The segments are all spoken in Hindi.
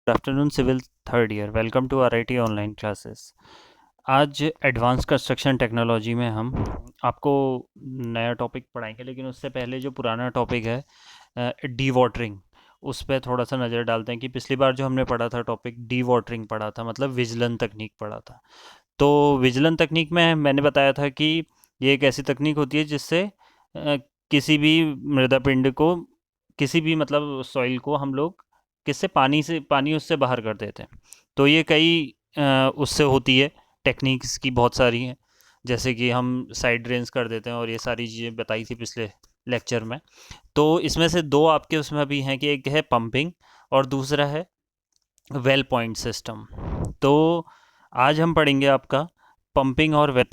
Good afternoon civil third year. Welcome to RIT online classes. आज एडवांस कंस्ट्रक्शन टेक्नोलॉजी में हम आपको नया टॉपिक पढ़ाएंगे, लेकिन उससे पहले जो पुराना टॉपिक है डी वाटरिंग, उस पर थोड़ा सा नज़र डालते हैं कि पिछली बार जो हमने पढ़ा था टॉपिक डी वाटरिंग पढ़ा था, मतलब विजलन तकनीक पढ़ा था। तो विजलन तकनीक में मैंने बताया था कि ये एक ऐसी तकनीक होती है जिससे किसी भी मृदा पिंड को, किसी भी मतलब सॉइल को हम लोग किससे पानी उससे बाहर कर देते हैं। तो ये कई उससे होती है, टेक्निक्स की बहुत सारी हैं, जैसे कि हम साइड ड्रेन्स कर देते हैं और ये सारी चीज़ें बताई थी पिछले लेक्चर में। तो इसमें से दो आपके उसमें भी हैं कि एक है पंपिंग और दूसरा है वेल पॉइंट सिस्टम। तो आज हम पढ़ेंगे आपका पंपिंग और वेल।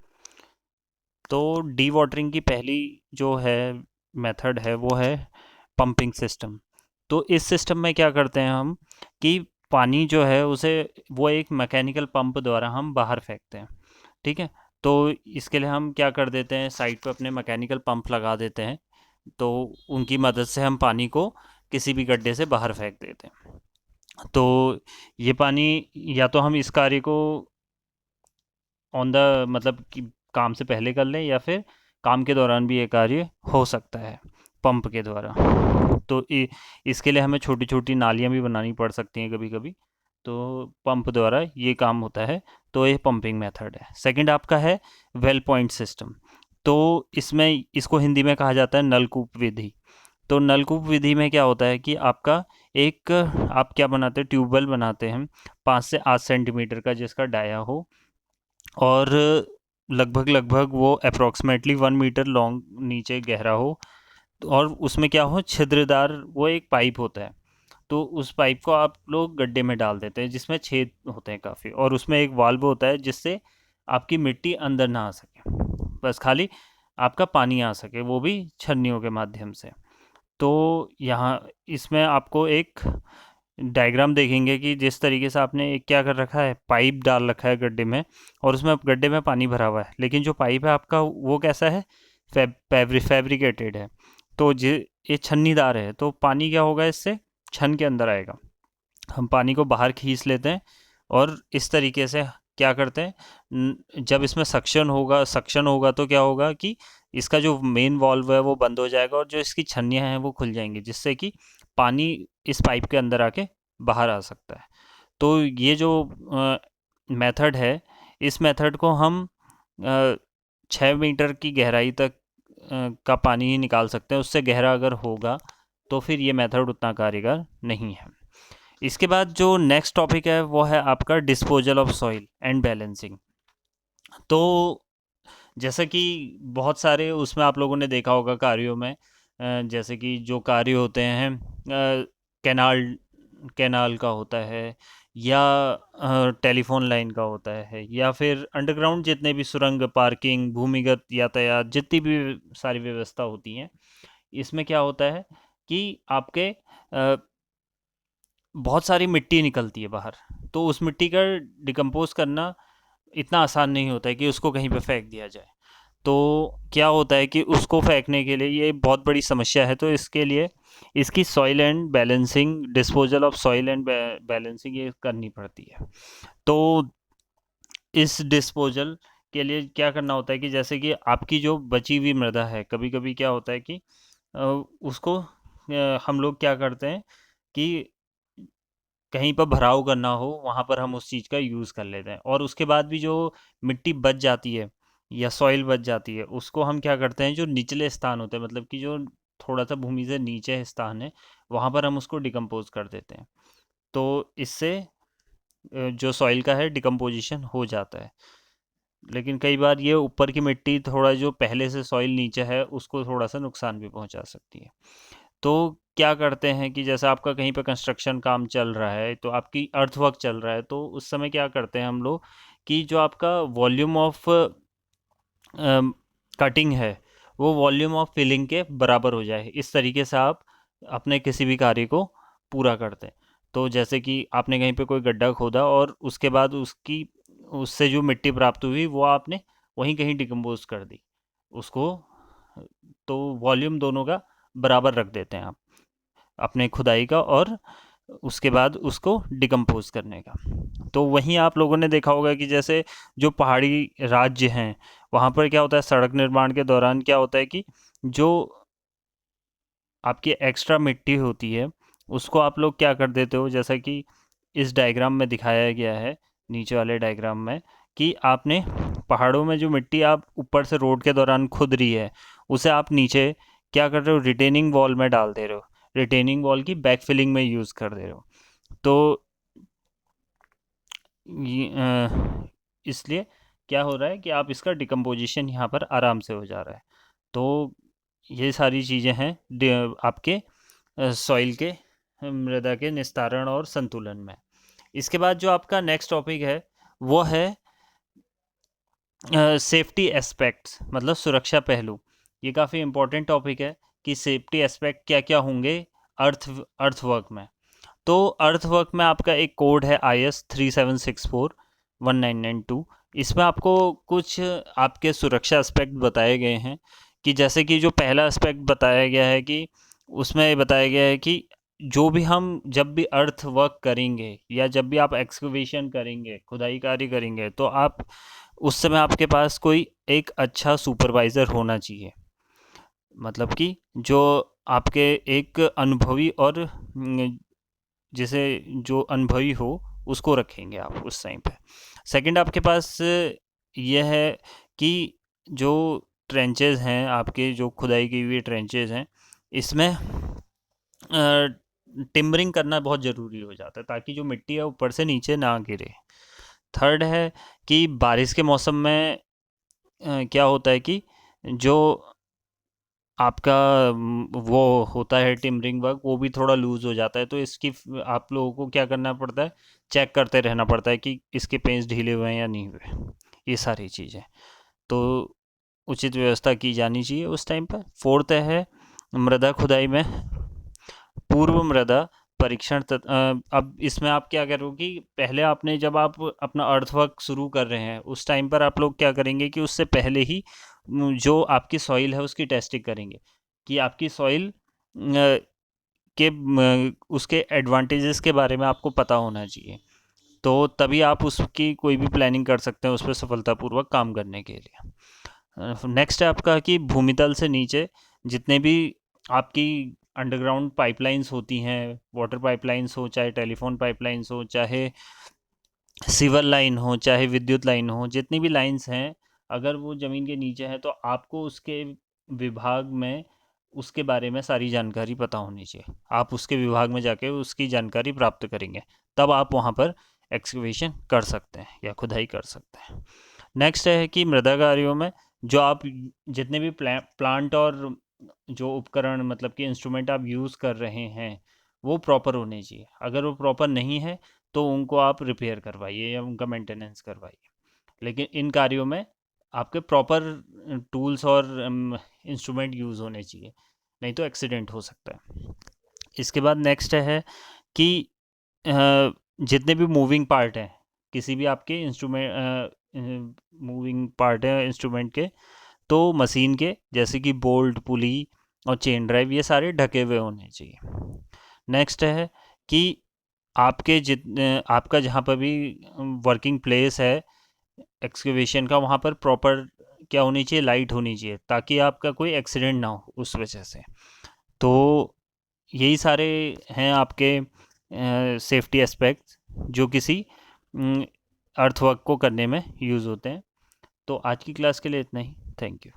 तो डी वाटरिंग की पहली जो है मेथड है वो है पंपिंग सिस्टम। तो इस सिस्टम में क्या करते हैं हम कि पानी जो है उसे वो एक मैकेनिकल पंप द्वारा हम बाहर फेंकते हैं। ठीक है। तो इसके लिए हम क्या कर देते हैं, साइड पे अपने मैकेनिकल पंप लगा देते हैं। तो उनकी मदद से हम पानी को किसी भी गड्ढे से बाहर फेंक देते हैं। तो ये पानी या तो हम इस कार्य को ऑन द मतलब कि काम से पहले कर लें, या फिर काम के दौरान भी ये कार्य हो सकता है पंप के द्वारा। तो इसके लिए हमें छोटी छोटी नालियाँ भी बनानी पड़ सकती हैं कभी कभी। तो पंप द्वारा ये काम होता है। तो ये पंपिंग मेथड है। सेकंड आपका है वेल पॉइंट सिस्टम। तो इसमें इसको हिंदी में कहा जाता है नलकूप विधि। तो नलकूप विधि में क्या होता है कि आपका एक आप क्या बनाते हैं, ट्यूबवेल बनाते हैं 5 से 8 सेंटीमीटर का, जिसका डाया हो और लगभग लगभग वो अप्रॉक्सीमेटली 1 मीटर लॉन्ग नीचे गहरा हो। और उसमें क्या हो, छिद्रदार वो एक पाइप होता है। तो उस पाइप को आप लोग गड्ढे में डाल देते हैं जिसमें छेद होते हैं काफ़ी, और उसमें एक वाल्व होता है जिससे आपकी मिट्टी अंदर ना आ सके, बस खाली आपका पानी आ सके, वो भी छन्नियों के माध्यम से। तो यहाँ इसमें आपको एक डायग्राम देखेंगे कि जिस तरीके से आपने एक क्या कर रखा है, पाइप डाल रखा है गड्ढे में, और उसमें गड्ढे में पानी भरा हुआ है, लेकिन जो पाइप है आपका वो कैसा है, फैब्रिकेटेड है। तो ये छन्नीदार है, तो पानी क्या होगा, इससे छन के अंदर आएगा। हम पानी को बाहर खींच लेते हैं और इस तरीके से क्या करते हैं, जब इसमें सक्शन होगा तो क्या होगा कि इसका जो मेन वाल्व है वो बंद हो जाएगा और जो इसकी छन्नियाँ हैं वो खुल जाएंगी, जिससे कि पानी इस पाइप के अंदर आके बाहर आ सकता है। तो ये जो मेथड है, इस मेथड को हम 6 मीटर की गहराई तक का पानी ही निकाल सकते हैं। उससे गहरा अगर होगा तो फिर ये मेथड उतना कारगर नहीं है। इसके बाद जो नेक्स्ट टॉपिक है वो है आपका disposal of soil and balancing. तो जैसा कि बहुत सारे उसमें आप लोगों ने देखा होगा कार्यों में, जैसे कि जो कार्य होते हैं कैनाल कैनाल का होता है, या टेलीफोन लाइन का होता है, या फिर अंडरग्राउंड जितने भी सुरंग, पार्किंग, भूमिगत यातायात, जितनी भी सारी व्यवस्था होती हैं, इसमें क्या होता है कि आपके बहुत सारी मिट्टी निकलती है बाहर। तो उस मिट्टी का डिकम्पोज करना इतना आसान नहीं होता है कि उसको कहीं पे फेंक दिया जाए। तो क्या होता है कि उसको फेंकने के लिए ये बहुत बड़ी समस्या है। तो इसके लिए इसकी soil and balancing, disposal of soil and balancing ये करनी पड़ती है। तो इस डिस्पोजल के लिए क्या करना होता है कि जैसे कि आपकी जो बची हुई मृदा है, कभी कभी क्या होता है कि उसको हम लोग क्या करते हैं कि कहीं पर भराव करना हो, वहाँ पर हम उस चीज़ का यूज़ कर लेते हैं। और उसके बाद भी जो मिट्टी बच जाती है या सॉइल बच जाती है, उसको हम क्या करते हैं, जो निचले स्थान होते हैं, मतलब कि जो थोड़ा सा भूमि से नीचे स्थान है, वहाँ पर हम उसको डिकम्पोज कर देते हैं। तो इससे जो सॉइल का है डिकम्पोजिशन हो जाता है। लेकिन कई बार ये ऊपर की मिट्टी थोड़ा जो पहले से सॉइल नीचे है उसको थोड़ा सा नुकसान भी पहुंचा सकती है। तो क्या करते हैं कि जैसे आपका कहीं पे कंस्ट्रक्शन काम चल रहा है, तो आपकी अर्थवर्क चल रहा है, तो उस समय क्या करते हैं हम लोग कि जो आपका वॉल्यूम ऑफ कटिंग है वो वॉल्यूम ऑफ फिलिंग के बराबर हो जाए, इस तरीके से आप अपने किसी भी कार्य को पूरा करते हैं। तो जैसे कि आपने कहीं पे कोई गड्ढा खोदा और उसके बाद उसकी उससे जो मिट्टी प्राप्त हुई वो आपने वहीं कहीं डिकम्पोज कर दी उसको। तो वॉल्यूम दोनों का बराबर रख देते हैं आप, अपने खुदाई का और उसके बाद उसको डिकम्पोज करने का। तो वहीं आप लोगों ने देखा होगा कि जैसे जो पहाड़ी राज्य हैं वहाँ पर क्या होता है, सड़क निर्माण के दौरान क्या होता है कि जो आपकी एक्स्ट्रा मिट्टी होती है उसको आप लोग क्या कर देते हो, जैसा कि इस डायग्राम में दिखाया गया है, नीचे वाले डायग्राम में, कि आपने पहाड़ों में जो मिट्टी आप ऊपर से रोड के दौरान खुद रही है उसे आप नीचे क्या कर रहे हो, रिटेनिंग वॉल में डाल दे रहे हो, रिटेनिंग वॉल की बैक फिलिंग में यूज़ कर दे रहे हो। तो इसलिए क्या हो रहा है कि आप इसका डिकम्पोजिशन यहाँ पर आराम से हो जा रहा है। तो ये सारी चीज़ें हैं आपके सॉइल के मृदा के निस्तारण और संतुलन में। इसके बाद जो आपका नेक्स्ट टॉपिक है वो है सेफ्टी एस्पेक्ट्स, मतलब सुरक्षा पहलू। ये काफ़ी इम्पोर्टेंट टॉपिक है कि सेफ्टी एस्पेक्ट क्या क्या होंगे अर्थवर्क में। तो अर्थवर्क में आपका एक कोड है IS 3764 1992। इसमें आपको कुछ आपके सुरक्षा एस्पेक्ट बताए गए हैं कि जैसे कि जो पहला एस्पेक्ट बताया गया है कि उसमें ये बताया गया है कि जो भी हम जब भी अर्थ वर्क करेंगे या जब भी आप एक्सकवेशन करेंगे, खुदाई कार्य करेंगे, तो आप उस समय आपके पास कोई एक अच्छा सुपरवाइज़र होना चाहिए। मतलब कि जो आपके एक अनुभवी और जिसे जो अनुभवी हो उसको रखेंगे आप उस टाइम पे। सेकंड आपके पास ये है कि जो ट्रेंचेस हैं, आपके जो खुदाई की हुई ट्रेंचेस हैं, इसमें टिम्बरिंग करना बहुत ज़रूरी हो जाता है ताकि जो मिट्टी है ऊपर से नीचे ना गिरे। थर्ड है कि बारिश के मौसम में क्या होता है कि जो आपका वो होता है टिम्बरिंग वर्क, वो भी थोड़ा लूज़ हो जाता है, तो इसकी आप लोगों को क्या करना पड़ता है, चेक करते रहना पड़ता है कि इसके पेंच ढीले हुए हैं या नहीं हुए, ये सारी चीज़ें। तो उचित व्यवस्था की जानी चाहिए उस टाइम पर। फोर्थ है मृदा खुदाई में पूर्व मृदा परीक्षण अब इसमें आप क्या करोगे कि पहले आपने जब आप अपना अर्थवर्क शुरू कर रहे हैं उस टाइम पर आप लोग क्या करेंगे कि उससे पहले ही जो आपकी सॉइल है उसकी टेस्टिंग करेंगे कि आपकी सॉइल के उसके एडवांटेजेस के बारे में आपको पता होना चाहिए। तो तभी आप उसकी कोई भी प्लानिंग कर सकते हैं उस पर सफलतापूर्वक काम करने के लिए। नेक्स्ट है आपका कि भूमितल से नीचे जितने भी आपकी अंडरग्राउंड पाइपलाइंस होती हैं, वाटर पाइपलाइंस हो, चाहे टेलीफोन पाइपलाइंस हो, चाहे सिवर लाइन हो, चाहे विद्युत लाइन हो, जितनी भी लाइंस हैं, अगर वो ज़मीन के नीचे है तो आपको उसके विभाग में उसके बारे में सारी जानकारी पता होनी चाहिए। आप उसके विभाग में जाके उसकी जानकारी प्राप्त करेंगे, तब आप वहाँ पर एक्सकवेशन कर सकते हैं या खुदाई कर सकते हैं। नेक्स्ट है कि मृदा कार्यों में जो आप जितने भी प्लांट और जो उपकरण, मतलब कि इंस्ट्रूमेंट आप यूज़ कर रहे हैं वो प्रॉपर होने चाहिए। अगर वो प्रॉपर नहीं है तो उनको आप रिपेयर करवाइए या उनका मेंटेनेंस करवाइए। लेकिन इन कार्यों में आपके प्रॉपर टूल्स और इंस्ट्रूमेंट यूज़ होने चाहिए, नहीं तो एक्सीडेंट हो सकता है। इसके बाद नेक्स्ट है कि जितने भी मूविंग पार्ट हैं किसी भी आपके इंस्ट्रूमेंट, मूविंग पार्ट है इंस्ट्रूमेंट के, तो मशीन के जैसे कि बोल्ट, पुली और चेन ड्राइव, ये सारे ढके हुए होने चाहिए। नेक्स्ट है कि आपके आपका जहाँ पर भी वर्किंग प्लेस है एक्सकवेशन का, वहाँ पर प्रॉपर क्या होनी चाहिए, लाइट होनी चाहिए, ताकि आपका कोई एक्सीडेंट ना हो उस वजह से। तो यही सारे हैं आपके सेफ्टी एस्पेक्ट्स जो किसी अर्थवर्क को करने में यूज़ होते हैं। तो आज की क्लास के लिए इतना ही। Thank you.